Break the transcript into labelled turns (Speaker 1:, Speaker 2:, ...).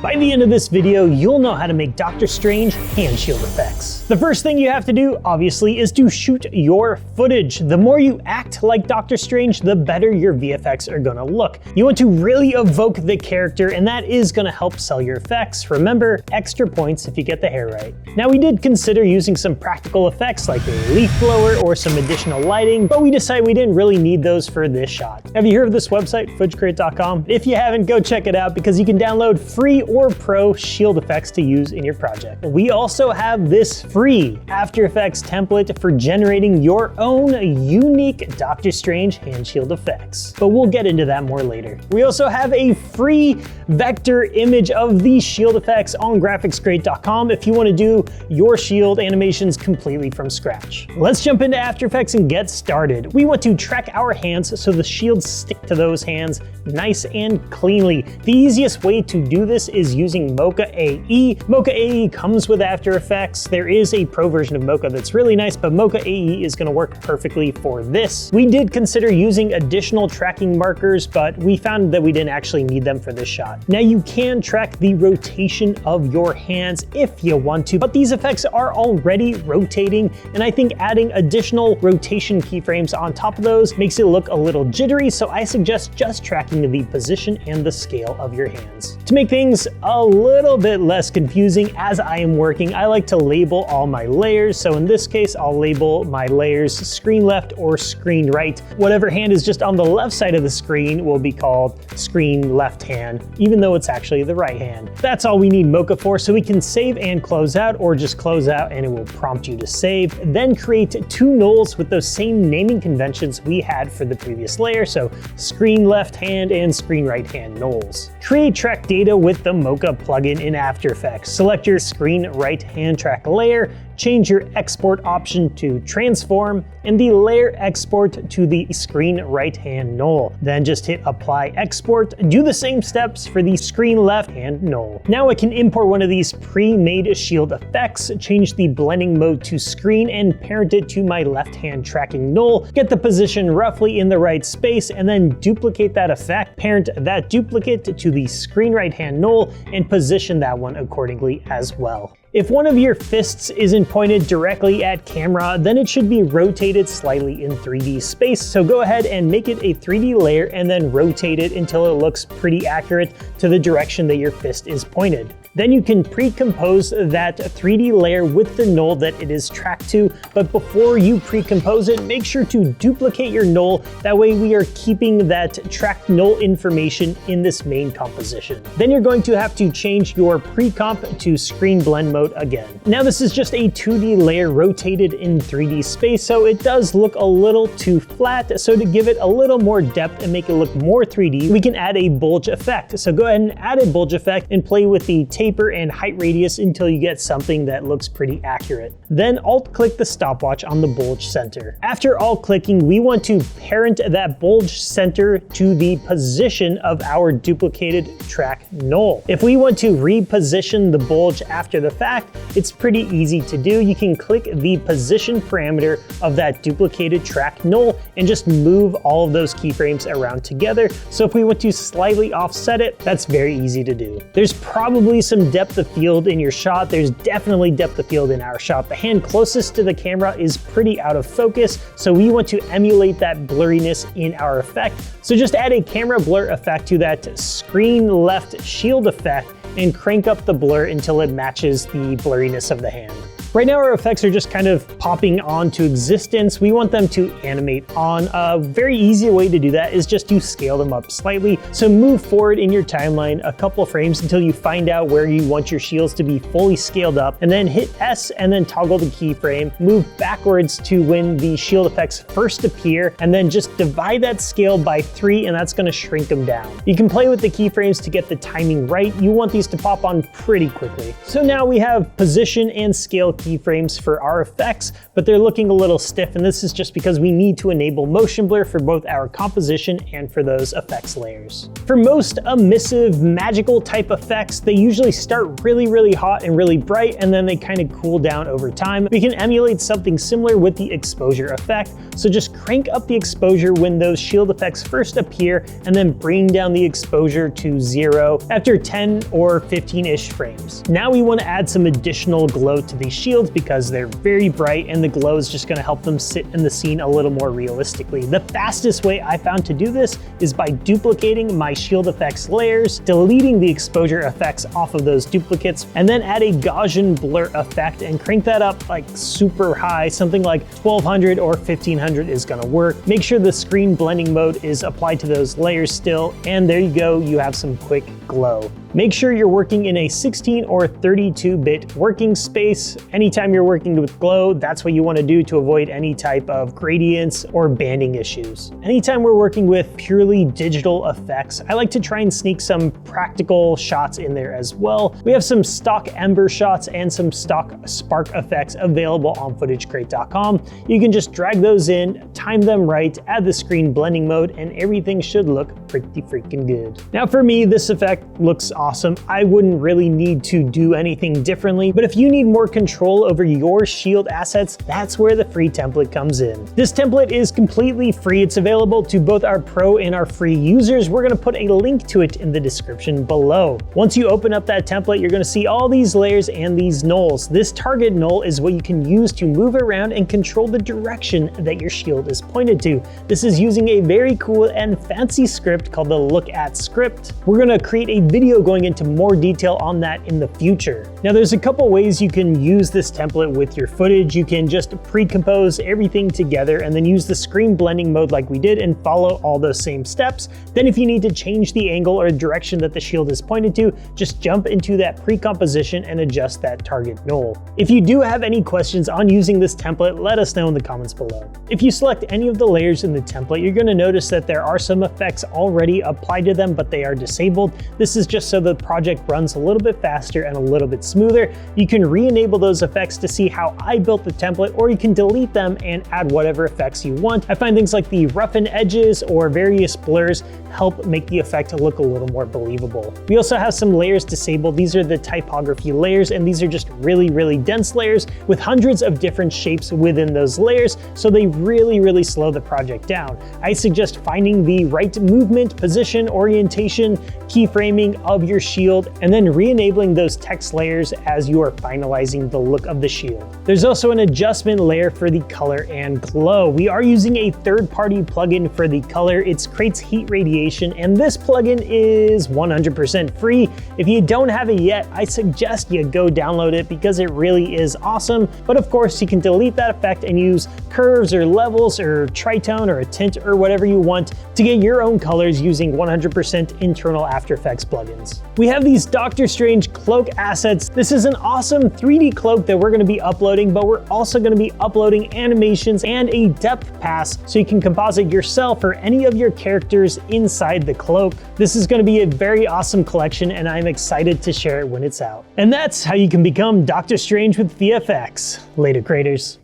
Speaker 1: By the end of this video, you'll know how to make Doctor Strange hand shield effects. The first thing you have to do, obviously, is to shoot your footage. The more you act like Doctor Strange, the better your VFX are gonna look. You want to really evoke the character, and that is gonna help sell your effects. Remember, extra points if you get the hair right. Now, we did consider using some practical effects like a leaf blower or some additional lighting, but we decided we didn't really need those for this shot. Have you heard of this website, ProductionCrate.com? If you haven't, go check it out because you can download free or pro shield effects to use in your project. We also have this free After Effects template for generating your own unique Doctor Strange hand shield effects, but we'll get into that more later. We also have a free vector image of these shield effects on GraphicsCrate.com if you want to do your shield animations completely from scratch. Let's jump into After Effects and get started. We want to track our hands so the shields stick to those hands nice and cleanly. The easiest way to do this is using Mocha AE. Mocha AE comes with After Effects. There is a pro version of Mocha that's really nice, but Mocha AE is going to work perfectly for this. We did consider using additional tracking markers, but we found that we didn't actually need them for this shot. Now, you can track the rotation of your hands if you want to, but these effects are already rotating, and I think adding additional rotation keyframes on top of those makes it look a little jittery, so I suggest just tracking the position and the scale of your hands. To make things a little bit less confusing as I am working, I like to label all my layers. So in this case, I'll label my layers screen left or screen right. Whatever hand is just on the left side of the screen will be called screen left hand, even though it's actually the right hand. That's all we need Mocha for, so we can save and close out, or just close out and it will prompt you to save. Then create two nulls with those same naming conventions we had for the previous layer, so screen left hand and screen right hand nulls. Create track data with the Mocha plugin in After Effects. Select your screen right hand track layer, change your export option to transform, and the layer export to the screen right hand null. Then just hit apply export. Do the same steps for the screen left hand null. Now I can import one of these pre-made shield effects, change the blending mode to screen, and parent it to my left hand tracking null. Get the position roughly in the right space, and then duplicate that effect, parent that duplicate to the screen right hand null, and position that one accordingly as well. If one of your fists isn't pointed directly at camera, then it should be rotated slightly in 3D space. So go ahead and make it a 3D layer and then rotate it until it looks pretty accurate to the direction that your fist is pointed. Then you can pre-compose that 3D layer with the null that it is tracked to, but before you pre-compose it, make sure to duplicate your null. That way we are keeping that tracked null information in this main composition. Then you're going to have to change your pre-comp to screen blend mode again. Now this is just a 2D layer rotated in 3D space, so it does look a little too flat. So to give it a little more depth and make it look more 3D, we can add a bulge effect. So go ahead and add a bulge effect and play with the taper and height radius until you get something that looks pretty accurate. Then alt-click the stopwatch on the bulge center. After alt-clicking, we want to parent that bulge center to the position of our duplicated track null. If we want to reposition the bulge after the fact, it's pretty easy to do. You can click the position parameter of that duplicated track null and just move all of those keyframes around together. So if we want to slightly offset it, that's very easy to do. There's probably some depth of field in your shot. There's definitely depth of field in our shot. The hand closest to the camera is pretty out of focus, so we want to emulate that blurriness in our effect. So just add a camera blur effect to that screen left shield effect and crank up the blur until it matches the blurriness of the hand. Right now our effects are just kind of popping onto existence. We want them to animate on. A very easy way to do that is just to scale them up slightly. So move forward in your timeline a couple frames until you find out where you want your shields to be fully scaled up, and then hit S and then toggle the keyframe. Move backwards to when the shield effects first appear, and then just divide that scale by 3, and that's going to shrink them down. You can play with the keyframes to get the timing right. You want these to pop on pretty quickly. So now we have position and scale keyframes for our effects, but they're looking a little stiff, and this is just because we need to enable motion blur for both our composition and for those effects layers. For most emissive, magical type effects, they usually start really hot and really bright, and then they kind of cool down over time. We can emulate something similar with the exposure effect, so just crank up the exposure when those shield effects first appear, and then bring down the exposure to 0 after 10 or 15-ish frames. Now we want to add some additional glow to these shields because they're very bright, and the glow is just going to help them sit in the scene a little more realistically. The fastest way I found to do this is by duplicating my shield effects layers, deleting the exposure effects off of those duplicates, and then add a Gaussian blur effect and crank that up like super high, something like 1200 or 1500 is going to work. Make sure the screen blending mode is applied to those layers still, and there you go, you have some quick glow. Make sure you're working in a 16 or 32-bit working space. Anytime you're working with glow, that's what you want to do to avoid any type of gradients or banding issues. Anytime we're working with purely digital effects, I like to try and sneak some practical shots in there as well. We have some stock ember shots and some stock spark effects available on FootageCrate.com. You can just drag those in, time them right, add the screen blending mode, and everything should look pretty freaking good. Now for me, this effect looks awesome. I wouldn't really need to do anything differently, but if you need more control over your shield assets, that's where the free template comes in. This template is completely free. It's available to both our pro and our free users. We're gonna put a link to it in the description below. Once you open up that template, you're gonna see all these layers and these nulls. This target null is what you can use to move around and control the direction that your shield is pointed to. This is using a very cool and fancy script called the look at script. We're gonna create a video going into more detail on that in the future. Now there's a couple ways you can use this template with your footage. You can just pre-compose everything together and then use the screen blending mode like we did and follow all those same steps. Then if you need to change the angle or direction that the shield is pointed to, just jump into that pre-composition and adjust that target null. If you do have any questions on using this template, let us know in the comments below. If you select any of the layers in the template, you're going to notice that there are some effects already applied to them, but they are disabled. This is just so the project runs a little bit faster and a little bit smoother. You can re-enable those effects to see how I built the template, or you can delete them and add whatever effects you want. I find things like the roughen edges or various blurs help make the effect look a little more believable. We also have some layers disabled. These are the typography layers, and these are just really dense layers with hundreds of different shapes within those layers, so they really slow the project down. I suggest finding the right movement, position, orientation, keyframing of your shield, and then re-enabling those text layers as you are finalizing the look of the shield. There's also an adjustment layer for the color and glow. We are using a third-party plugin for the color. It's Crate's Heat Radiation, and this plugin is 100% free. If you don't have it yet, I suggest you go download it because it really is awesome. But of course, you can delete that effect and use curves or levels or tritone or a tint or whatever you want to get your own colors using 100% internal After Effects plugins. We have these Doctor Strange cloak assets. This is an awesome 3D cloak that we're going to be uploading, but we're also going to be uploading animations and a depth pass so you can composite yourself or any of your characters inside the cloak. This is going to be a very awesome collection, and I'm excited to share it when it's out. And that's how you can become Doctor Strange with VFX. Later, creators.